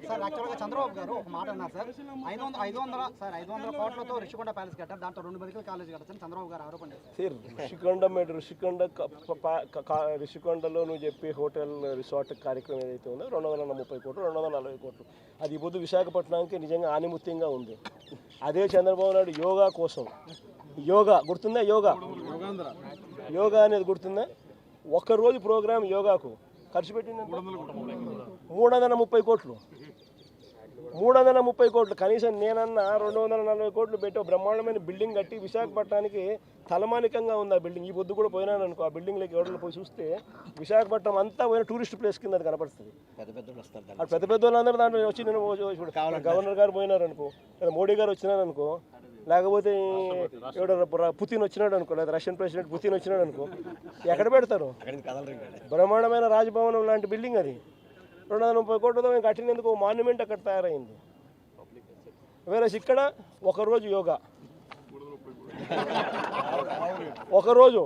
Sir యాక్చువల్గా చంద్రబాబు గారు ఒక మాట అన్నారు సార్, 500 కోట్లతో రిషికొండ ప్యాలెస్ కట్టారు, దాంట్లో 2 మెడికల్ కాలేజ్ కట్టారని చంద్రబాబు గారు ఆరోపణ చేశారు. రిషికొండలో నువ్వు చెప్పే హోటల్ రిసార్ట్ కార్యక్రమం ఏదైతే ఉందో 230 కోట్లు 240 కోట్లు అది ఈ పొద్దు విశాఖపట్నానికి నిజంగా ఆనిముత్యంగా ఉంది. అదే చంద్రబాబు నాయుడు యోగా కోసం, యోగా గుర్తుందా, యోగా అనేది గుర్తుందా, ఒక్కరోజు ప్రోగ్రాం యోగాకు ఖర్చు పెట్టింది 330 కోట్లు. 330 కోట్లు కనీసం నేనన్నా 240 కోట్లు పెట్టి బ్రహ్మాండమైన బిల్డింగ్ కట్టి విశాఖపట్నానికి తలమానికంగా ఉంది ఆ బిల్డింగ్. ఈ పొద్దు కూడా పోయినాను అనుకో, ఆ బిల్డింగ్లోకి ఎవరిలో పోయి చూస్తే విశాఖపట్నం అంతా పోయిన టూరిస్ట్ ప్లేస్ కింద కనపడుతుంది. పెద్ద పెద్ద వాళ్ళందరూ దాంట్లో వచ్చి నేను గవర్నర్ గారు పోయినారు అనుకో, లేదా మోడీ గారు వచ్చినారు అనుకో, లేకపోతే ఎవడో పుతిన్ వచ్చినాడు అనుకో, లేదా రష్యన్ ప్రెసిడెంట్ పుతిన్ వచ్చినాడు అనుకో, ఎక్కడ పెడతారు? బ్రహ్మాండమైన రాజభవనం లాంటి బిల్డింగ్ అది 230 కోట్లతో మేము కట్టినందుకు మాన్యుమెంట్ అక్కడ తయారైంది. వేరే ఇక్కడ ఒకరోజు యోగా, ఒకరోజు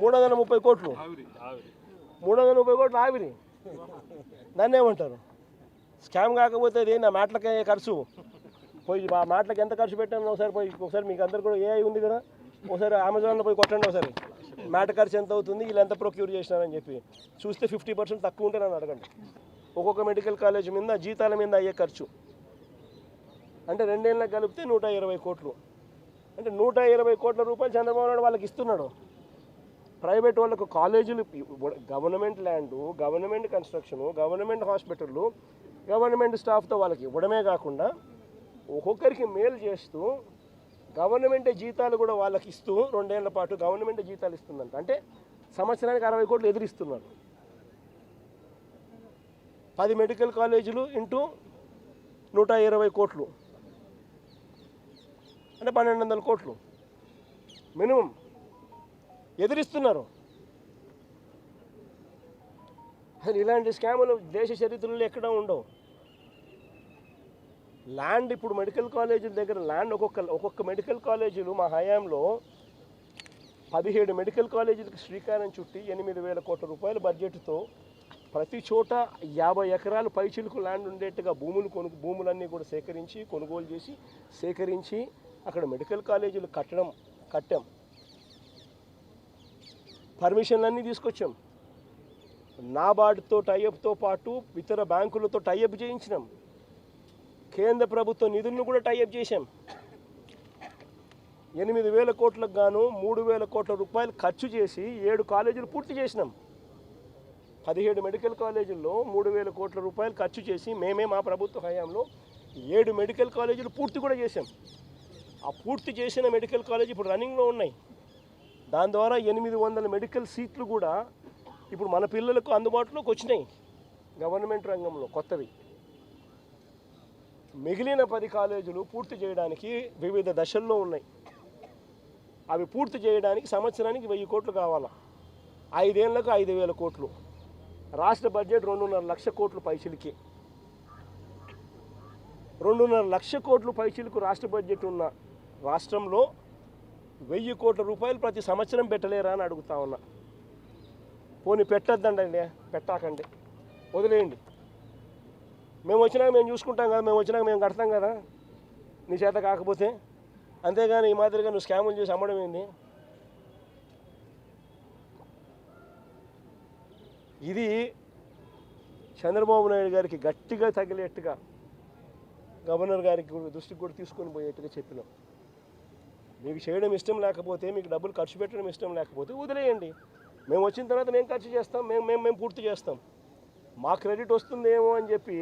330 కోట్లు, 330 కోట్లు ఆవిరి. దాన్ని ఏమంటారు? స్కామ్ కాకపోతే అది నా మాటలకే ఖర్చు. పోయి ఆ మాటలకు ఎంత ఖర్చు పెట్టాను ఒకసారి మీకు అందరు కూడా ఏఐ ఉంది కదా, ఒకసారి అమెజాన్లో పోయి కొట్టండి, ఒకసారి మ్యాట్ ఖర్చు ఎంత అవుతుంది, వీళ్ళు ఎంత ప్రొక్యూర్ చేసినారని చెప్పి చూస్తే 50% తక్కువ ఉంటే నన్ను అడగండి. ఒక్కొక్క మెడికల్ కాలేజ్ మీద జీతాల మీద అయ్యే ఖర్చు అంటే 2 ఏళ్ళకి కలిపితే 120 కోట్లు. అంటే 120 కోట్ల రూపాయలు చంద్రబాబు నాయుడు వాళ్ళకి ఇస్తున్నాడు. ప్రైవేట్ వాళ్ళకు కాలేజీలు, government land, government construction, government హాస్పిటళ్ళు, గవర్నమెంట్ స్టాఫ్తో వాళ్ళకి ఇవ్వడమే కాకుండా ఒక్కొక్కరికి మేలు చేస్తూ గవర్నమెంటే జీతాలు కూడా వాళ్ళకి ఇస్తూ 2 ఏళ్ల పాటు గవర్నమెంటే జీతాలు ఇస్తుందంట. అంటే సంవత్సరానికి 60 కోట్లు ఎదురిస్తున్నారు. 10 మెడికల్ కాలేజీలు ఇంటూ 120 కోట్లు అంటే 1200 కోట్లు మినిమం ఎదురిస్తున్నారు. అసలు ఇలాంటి స్కాములు దేశ చరిత్రలో ఎక్కడా ఉండవు. ల్యాండ్ ఇప్పుడు మెడికల్ కాలేజీల దగ్గర ల్యాండ్ ఒక్కొక్క మెడికల్ కాలేజీలు మా హయాంలో 17 మెడికల్ కాలేజీలకు శ్రీకారం చుట్టి 8,000 కోట్ల రూపాయల బడ్జెట్తో ప్రతి చోట 50 ఎకరాలు పైచిలుకు ల్యాండ్ ఉండేట్టుగా భూములన్నీ కూడా కొనుగోలు చేసి సేకరించి అక్కడ మెడికల్ కాలేజీలు కట్టాం. పర్మిషన్లన్నీ తీసుకొచ్చాం. నాబార్డుతో టైఅప్తో పాటు ఇతర బ్యాంకులతో టైఅప్ చేయించినాం. కేంద్ర ప్రభుత్వ నిధులను కూడా టైఅప్ చేశాం. 8,000 కోట్లకు గాను 3,000 కోట్ల రూపాయలు ఖర్చు చేసి 7 కాలేజీలు పూర్తి చేసినాం. 17 మెడికల్ కాలేజీల్లో 3,000 కోట్ల రూపాయలు ఖర్చు చేసి మా ప్రభుత్వ హయాంలో 7 మెడికల్ కాలేజీలు పూర్తి కూడా చేశాం. ఆ పూర్తి చేసిన మెడికల్ కాలేజీ ఇప్పుడు రన్నింగ్లో ఉన్నాయి. దాని ద్వారా 800 మెడికల్ సీట్లు కూడా ఇప్పుడు మన పిల్లలకు అందుబాటులోకి వచ్చినాయి గవర్నమెంట్ రంగంలో కొత్తవి. మిగిలిన 10 కాలేజీలు పూర్తి చేయడానికి వివిధ దశల్లో ఉన్నాయి. అవి పూర్తి చేయడానికి సంవత్సరానికి 1000 కోట్లు కావాలా, 5 ఏళ్లకు 5,000 కోట్లు. రాష్ట్ర బడ్జెట్ 2.5 లక్ష కోట్లు పైచిలికి. 2.5 లక్ష కోట్లు పైచిలకు రాష్ట్ర బడ్జెట్ ఉన్న రాష్ట్రంలో 1000 కోట్ల రూపాయలు ప్రతి సంవత్సరం పెట్టలేరా అని అడుగుతా ఉన్నా. పోనీ పెట్టద్దండి, పెట్టాకండి, వదిలేయండి. మేము వచ్చినాక మేము చూసుకుంటాం కదా, మేము వచ్చినాక మేము కడతాం కదా నీ చేత కాకపోతే. అంతేగాని ఈ మాదిరిగా నువ్వు స్కాములు చేసి అమ్మడం ఏంది? ఇది చంద్రబాబు నాయుడు గారికి గట్టిగా తగిలేట్టుగా గవర్నర్ గారికి దృష్టికి కూడా తీసుకొని పోయేట్టుగా చెప్పినాం. మీకు చేయడం ఇష్టం లేకపోతే, మీకు డబ్బులు ఖర్చు పెట్టడం ఇష్టం లేకపోతే వదిలేయండి. మేము వచ్చిన తర్వాత మేము ఖర్చు చేస్తాం, మేము పూర్తి చేస్తాం. మా క్రెడిట్ వస్తుందేమో అని చెప్పి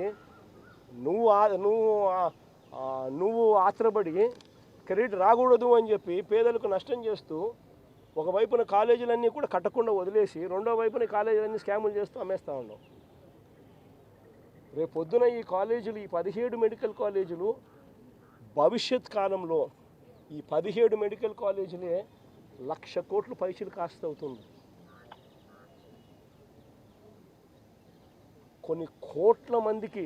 నువ్వు ఆత్రపడి క్రెడిట్ రాకూడదు అని చెప్పి పేదలకు నష్టం చేస్తూ ఒకవైపున కాలేజీలన్నీ కూడా కట్టకుండా వదిలేసి రెండో వైపున కాలేజీలన్నీ స్కాములు చేస్తూ అమ్మేస్తూ ఉన్నాం. రేపు పొద్దున ఈ కాలేజీలు, ఈ 17 మెడికల్ కాలేజీలు భవిష్యత్ కాలంలో ఈ 17 మెడికల్ కాలేజీలే 1,00,000 కోట్లు పైసలు కాస్ట్ అవుతుంది. కొన్ని కోట్ల మందికి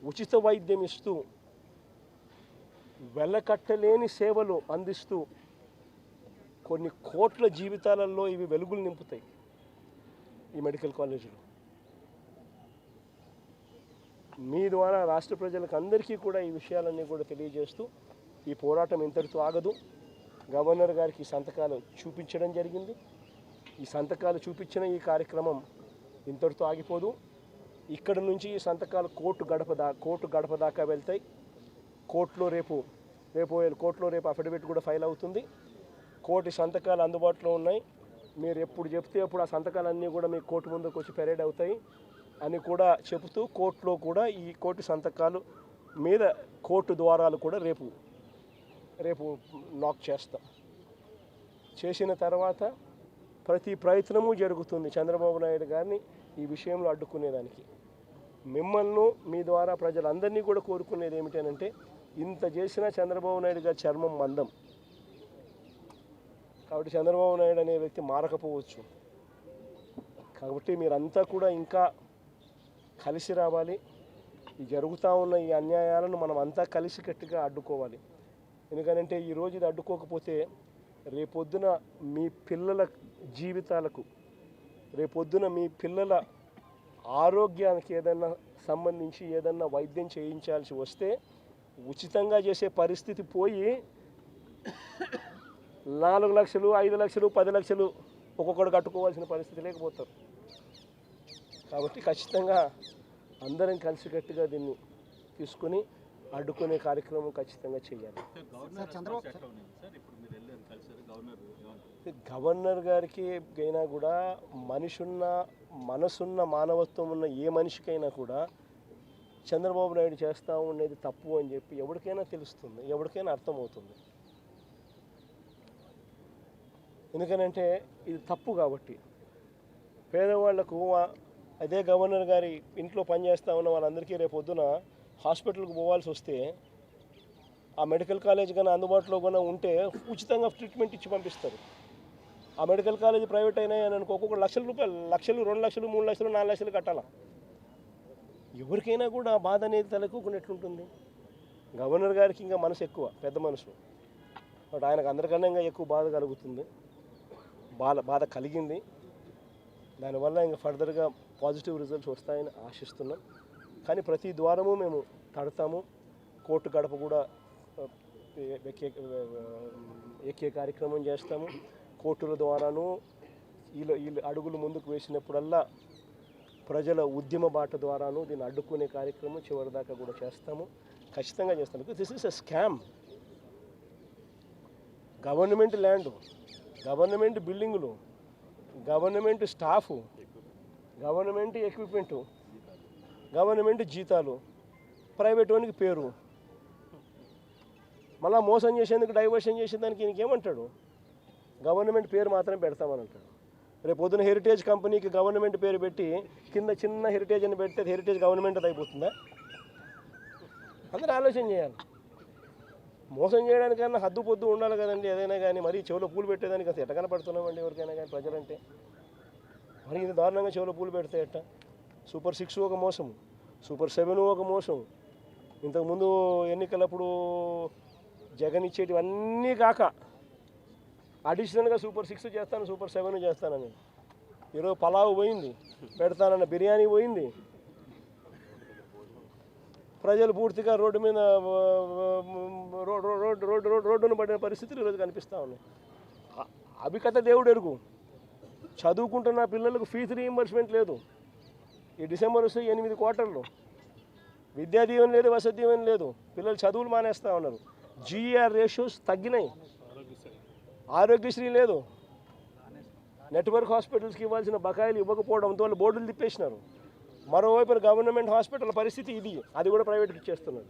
ఉచిత వైద్యం ఇస్తూ వెలకట్టలేని సేవలు అందిస్తూ కొన్ని కోట్ల జీవితాలలో ఇవి వెలుగులు నింపుతాయి ఈ మెడికల్ కాలేజీలు. మీ ద్వారా రాష్ట్ర ప్రజలకు అందరికీ కూడా ఈ విషయాలన్నీ కూడా తెలియజేస్తూ ఈ పోరాటం ఇంతటితో ఆగదు. గవర్నర్ గారికి సంతకాలు చూపించడం జరిగింది. ఈ సంతకాలు చూపించిన ఈ కార్యక్రమం ఇంతటితో ఆగిపోదు. ఇక్కడ నుంచి ఈ సంతకాలు కోర్టు గడప దాకా వెళ్తాయి. కోర్టులో రేపు అఫిడవిట్ కూడా ఫైల్ అవుతుంది. కోర్టు సంతకాలు అందుబాటులో ఉన్నాయి. మీరు ఎప్పుడు చెప్తే అప్పుడు ఆ సంతకాలన్నీ కూడా మీ కోర్టు ముందుకు వచ్చి పెరేడ్ అవుతాయి అని కూడా చెబుతూ కోర్టులో కూడా ఈ కోర్టు సంతకాలు మీద కోర్టు ద్వారాలు కూడా రేపు నాక్ చేస్తాం. చేసిన తర్వాత ప్రతి ప్రయత్నము జరుగుతుంది చంద్రబాబు నాయుడు గారిని ఈ విషయంలో అడ్డుకునేదానికి. మిమ్మల్ని మీ ద్వారా ప్రజలందరినీ కూడా కోరుకునేది ఏమిటంటే, ఇంత చేసినా చంద్రబాబు నాయుడు గారి చర్మం మందం కాబట్టి చంద్రబాబు నాయుడు అనే వ్యక్తి మారకపోవచ్చు. కాబట్టి మీరంతా కూడా ఇంకా కలిసి రావాలి. ఈ జరుగుతూ ఉన్న ఈ అన్యాయాలను మనం అంతా కలిసికట్టుగా అడ్డుకోవాలి. ఎందుకంటే ఈరోజు ఇది అడ్డుకోకపోతే రేపొద్దున మీ పిల్లల జీవితాలకు, రేపొద్దున మీ పిల్లల ఆరోగ్యానికి ఏదైనా సంబంధించి ఏదైనా వైద్యం చేయించాల్సి వస్తే ఉచితంగా చేసే పరిస్థితి పోయి 4 లక్షలు 5 లక్షలు 10 లక్షలు ఒక్కొక్కడు కట్టుకోవాల్సిన పరిస్థితి లేకపోతారు. కాబట్టి ఖచ్చితంగా అందరం కలిసికట్టుగా దీన్ని తీసుకుని అడ్డుకునే కార్యక్రమం ఖచ్చితంగా చేయాలి. గవర్నర్ గారికి అయినా కూడా మనసున్న మానవత్వం ఉన్న ఏ మనిషికైనా కూడా చంద్రబాబు నాయుడు చేస్తూ ఉండేది తప్పు అని చెప్పి ఎవరికైనా తెలుస్తుంది, ఎవరికైనా అర్థమవుతుంది. ఎందుకనంటే ఇది తప్పు కాబట్టి. పేదవాళ్లకు అదే గవర్నర్ గారి ఇంట్లో పనిచేస్తూ ఉన్న వాళ్ళందరికీ రేపు పొద్దున హాస్పిటల్కి పోవాల్సి వస్తే ఆ మెడికల్ కాలేజ్ కానీ అందుబాటులో కూడా ఉంటే ఉచితంగా ట్రీట్మెంట్ ఇచ్చి పంపిస్తారు. ఆ మెడికల్ కాలేజ్ ప్రైవేట్ అయినా అని అనుకో ఒక్కొక్క లక్షల రూపాయలు, 2 లక్షలు 3 లక్షలు 4 లక్షలు కట్టాలా. ఎవరికైనా కూడా బాధ అనేది తలెక్కుకున్నట్లుంటుంది. గవర్నర్ గారికి ఇంకా మనసు ఎక్కువ, పెద్ద మనసు. బట్ ఆయనకు అందరికన్నా ఇంకా ఎక్కువ బాధ కలుగుతుంది, బాధ కలిగింది. దానివల్ల ఇంకా ఫర్దర్గా పాజిటివ్ రిజల్ట్స్ వస్తాయని ఆశిస్తున్నాం. కానీ ప్రతి ద్వారము మేము తడతాము. కోర్టు గడప కూడా ఎక్కే కార్యక్రమం చేస్తాము. కోర్టుల ద్వారాను వీళ్ళు అడుగులు ముందుకు వేసినప్పుడల్లా ప్రజల ఉద్యమ బాట ద్వారాను దీన్ని అడ్డుకునే కార్యక్రమం చివరిదాకా కూడా చేస్తాము, ఖచ్చితంగా చేస్తాము. This is a scam. Government land, government బిల్డింగులు, government staff, government equipment, government జీతాలు, ప్రైవేట్ వానికి పేరు, మళ్ళీ మోసం చేసేందుకు డైవర్షన్ చేసేదానికి ఇంకేమంటాడు? గవర్నమెంట్ పేరు మాత్రం పెడతామని అంటాడు. రేపు పొద్దున హెరిటేజ్ కంపెనీకి గవర్నమెంట్ పేరు పెట్టి కింద చిన్న హెరిటేజ్ అని పెడితే హెరిటేజ్ గవర్నమెంట్ అది అయిపోతుందా? అందరూ ఆలోచన చేయాలి. మోసం చేయడానికన్నా హద్దు పొద్దు ఉండాలి కదండి. ఏదైనా కానీ మరీ చెవులో పూలు పెట్టేదానికి అసలు ఎట్ట కనపడుతున్నామండి ఎవరికైనా కానీ ప్రజలంటే. మరి ఇది దారుణంగా చెవులో పూలు పెడితే ఎట్ట? సూపర్ 6 ఒక మోసం, సూపర్ 7 ఒక మోసం. ఇంతకుముందు ఎన్నికలప్పుడు జగన్ ఇచ్చేటివన్నీ కాక అడిషనల్గా సూపర్ 6 చేస్తాను, సూపర్ 7 చేస్తానని. ఈరోజు పలావు పోయింది, పెడతానన్న బిర్యానీ పోయింది. ప్రజలు పూర్తిగా రోడ్డు మీద రోడ్డును పడిన పరిస్థితులు ఈరోజు కనిపిస్తూ ఉన్నాయి. అభికథ దేవుడు ఎరుగు. చదువుకుంటున్న పిల్లలకు ఫీజు రీయింబర్స్మెంట్ లేదు. ఈ డిసెంబర్ వస్తే 8 క్వార్టర్లు. విద్యా దీవెన లేదు, వసతి దీవెన లేదు. పిల్లలు చదువులు మానేస్తూ ఉన్నారు. జీఈఆర్ రేషియోస్ తగ్గినాయి. ఆరోగ్యశ్రీ లేదు. నెట్వర్క్ హాస్పిటల్స్కి ఇవ్వాల్సిన బకాయిలు ఇవ్వకపోవడంతో వాళ్ళు బోర్డులు తిప్పేసినారు. మరోవైపు గవర్నమెంట్ హాస్పిటల్ పరిస్థితి ఇది, అది కూడా ప్రైవేట్కి ఇచ్చేస్తున్నారు.